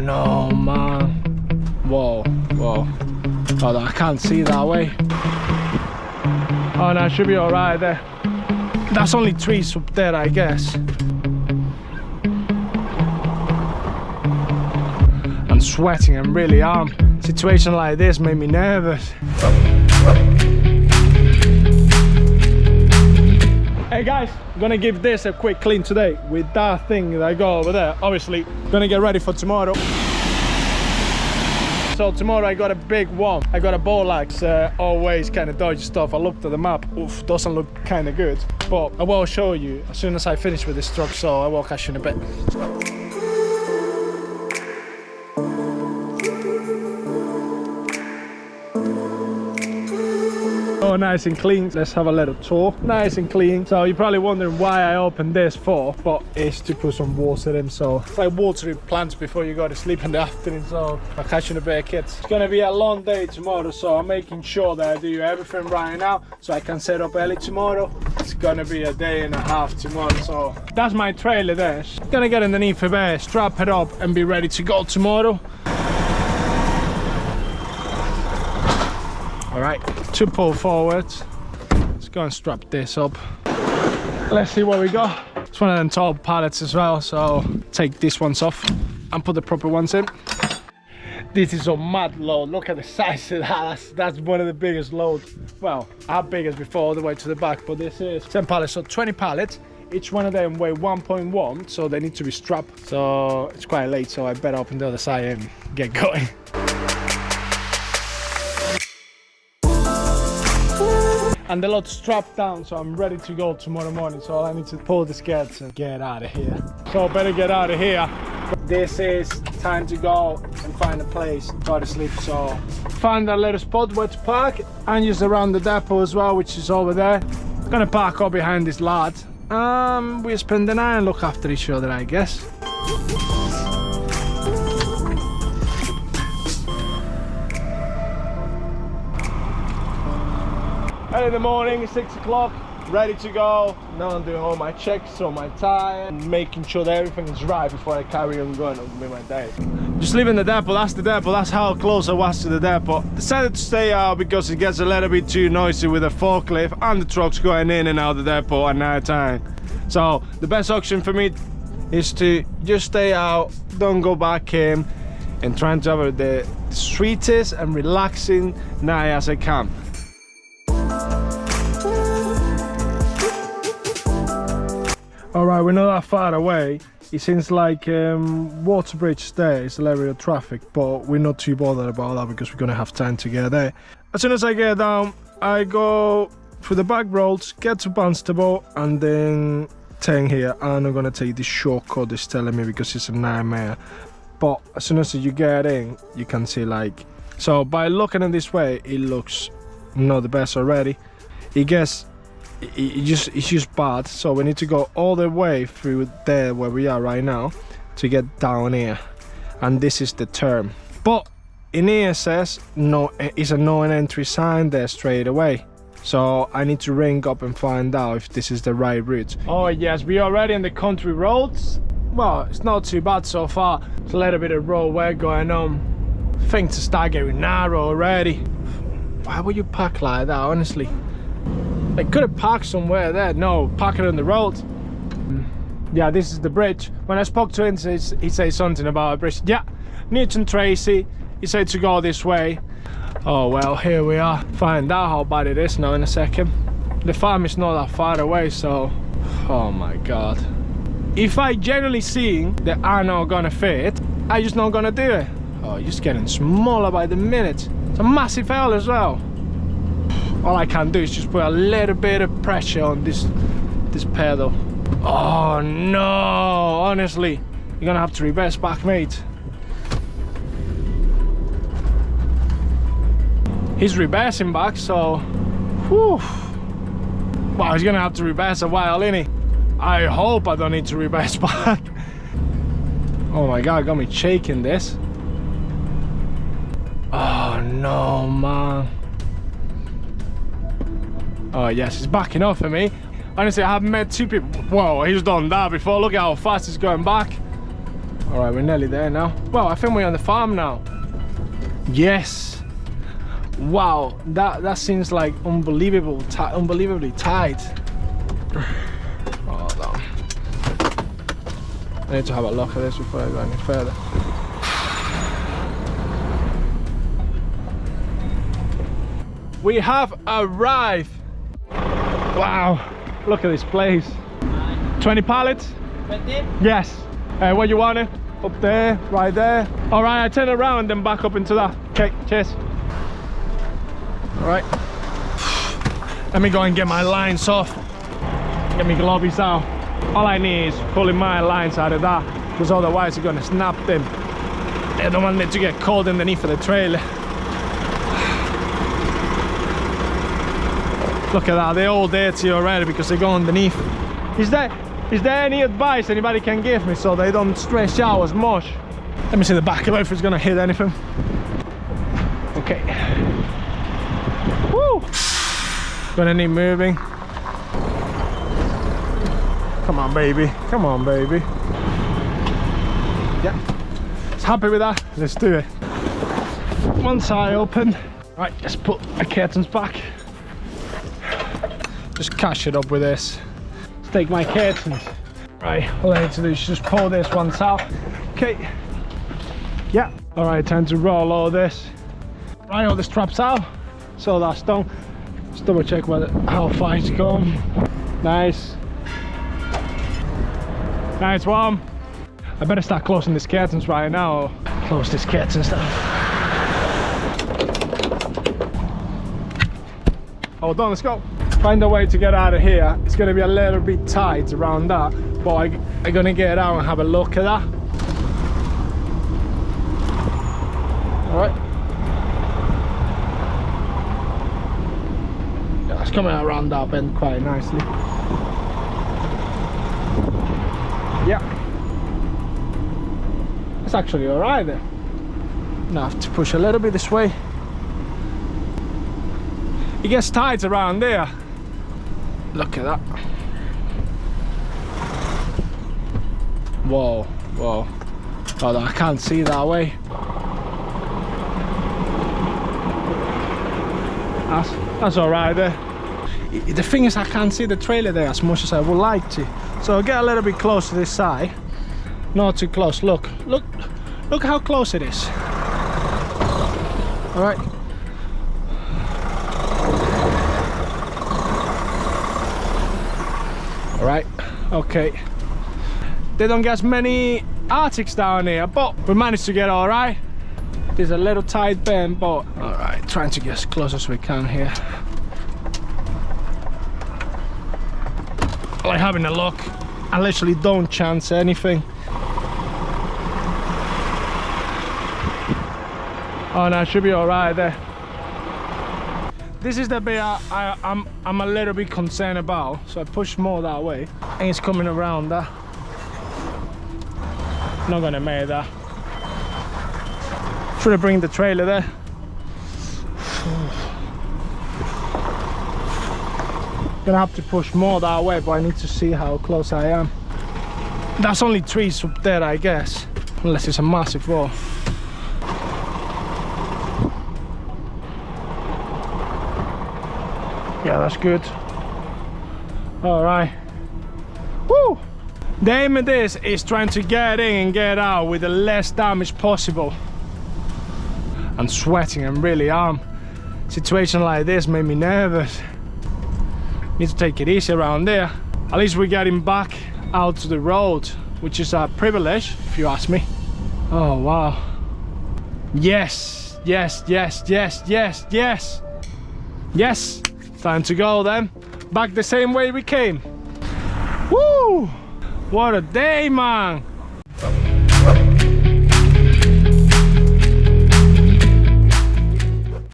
no, man. Whoa, whoa. Oh, I can't see that way. Oh, no, it should be all right there. That's only trees up there, I guess. I'm sweating, I'm really arm. Situation like this made me nervous. Hey guys, I'm gonna give this a quick clean today with that thing that I got over there. Obviously, gonna get ready for tomorrow. So tomorrow I got a big one. I got a bowl axe, always kind of dodgy stuff. I looked at the map, oof, doesn't look kind of good. But I will show you as soon as I finish with this truck, so I will catch you in a bit. Oh, nice and clean. Let's have a little tour. Nice and clean. So you're probably wondering why I opened this for, but it's to put some water in. So it's like watering plants before you go to sleep in the afternoon. So I'll catch you in a bit, kids. It's gonna be a long day tomorrow, so I'm making sure that I do everything right now so I can set up early tomorrow. It's gonna be a day and a half tomorrow, so that's my trailer there. Gonna get underneath of there, strap it up and be ready to go tomorrow. All right, to pull forwards. Let's go and strap this up. Let's see what we got. It's one of them tall pallets as well, so take these ones off and put the proper ones in. This is a mad load. Look at the size of that. That's one of the biggest loads. Well, how big as before, all the way to the back, but this is 10 pallets, so 20 pallets. Each one of them weigh 1.1, so they need to be strapped. So it's quite late, so I better open the other side and get going. And the load's strapped down, so I'm ready to go tomorrow morning. So I need to pull the skirts and get out of here. So I better get out of here. This is time to go and find a place to go to sleep. So find a little spot where to park and use around the depot as well, which is over there. I'm gonna park up behind this lad. We'll spend the night and look after each other, I guess. Early in the morning, 6 o'clock, ready to go. Now I'm doing all my checks on my tire and making sure that everything is right before I carry on going with my day. Just leaving the depot, that's how close I was to the depot. Decided to stay out because it gets a little bit too noisy with the forklift and the trucks going in and out of the depot at night time. So the best option for me is to just stay out, don't go back in, and trying to have the sweetest and relaxing night as I can. Alright, we're not that far away. It seems like Waterbridge there is a level of traffic, but we're not too bothered about that because we're gonna have time to get there. As soon as I get down, I go through the back roads, get to Barnstable, and then turn here. And I'm gonna take this shortcut it's telling me because it's a nightmare. But as soon as you get in, you can see like, so by looking at this way, it looks not the best already. It's just bad, so we need to go all the way through there where we are right now to get down here, and this is the turn. But in here it says no, it's a no entry sign there straight away, so I need to ring up and find out if this is the right route. Oh yes, we are already in the country roads. Well, it's not too bad so far. There's a little bit of road work going on. Things to start getting narrow already. Why would you park like that, honestly? I could have parked somewhere there. No, park it on the road. Yeah, this is the bridge. When I spoke to him, he said something about a bridge. Yeah, Newton Tracy. He said to go this way. Oh well, here we are. Find out how bad it is now in a second. The farm is not that far away, so... Oh my god. If I generally see that I'm not gonna fit, I'm just not gonna do it. Oh, you're just getting smaller by the minute. It's a massive hill as well. All I can do is just put a little bit of pressure on this pedal. Oh no, honestly, you're gonna have to reverse back, mate. He's reversing back, so whew. Well, he's gonna have to reverse a while, isn't he? I hope I don't need to reverse back. Oh my god, got me shaking this. Oh no, man. Oh yes, he's backing off of me. Honestly, I haven't met two people. Whoa, he's done that before. Look at how fast he's going back. All right, we're nearly there now. Well, I think we're on the farm now. Yes. Wow, that seems like unbelievably tight. Hold on. I need to have a look at this before I go any further. We have arrived. Wow, look at this place. 20 pallets? 20? Yes. Where you want it? Up there, right there. All right, I turn around and then back up into that. Okay, cheers. All right. Let me go and get my lines off. Get my gloves out. All I need is pulling my lines out of that, because otherwise you're gonna snap them. I don't want it to get cold underneath of the trailer. Look at that, they're all dirty already because they go underneath. Is there any advice anybody can give me so they don't stretch out as much? Let me see the back of it if it's gonna hit anything. Okay. Woo! Gonna need moving. Come on, baby. Come on, baby. Yeah. Just happy with that. Let's do it. One side open. Right, let's put the curtains back. Just catch it up with this. Let's take my curtains. Right, all I need to do is just pull this one out. Okay. Yeah. All right, time to roll all this. Right, all the straps out. So that's done. Just double check how far it's gone. Nice. Nice one. I better start closing these curtains right now. Close this curtains down. Hold on, let's go. Find a way to get out of here. It's gonna be a little bit tight around that, but I'm gonna get out and have a look at that. All right. Yeah, it's coming around that bend quite nicely. Yeah. It's actually all right there. Now I have to push a little bit this way. It gets tight around there. Look at that. Whoa, whoa. Oh, I can't see that way. That's all right there. The thing is, I can't see the trailer there as much as I would like to. So I'll get a little bit close to this side. Not too close. Look how close it is. All right. All right, okay. They don't get as many Arctics down here, but we managed to get all right. There's a little tight bend, but all right, trying to get as close as we can here. Like having a look. I literally don't chance anything. Oh no, it should be all right there. This is the bit I'm a little bit concerned about, so I push more that way, and it's coming around that. Not gonna make that. Should I bring the trailer there? Gonna have to push more that way, but I need to see how close I am. That's only trees up there, I guess, unless it's a massive wall. Yeah, that's good. All right. Woo! The aim of this is trying to get in and get out with the less damage possible. I'm sweating, I'm really arm. Situation like this made me nervous. Need to take it easy around there. At least we're getting back out to the road, which is a privilege, if you ask me. Oh, wow. Yes, yes, yes, yes, yes, yes. Yes. Time to go then. Back the same way we came. Woo! What a day, man!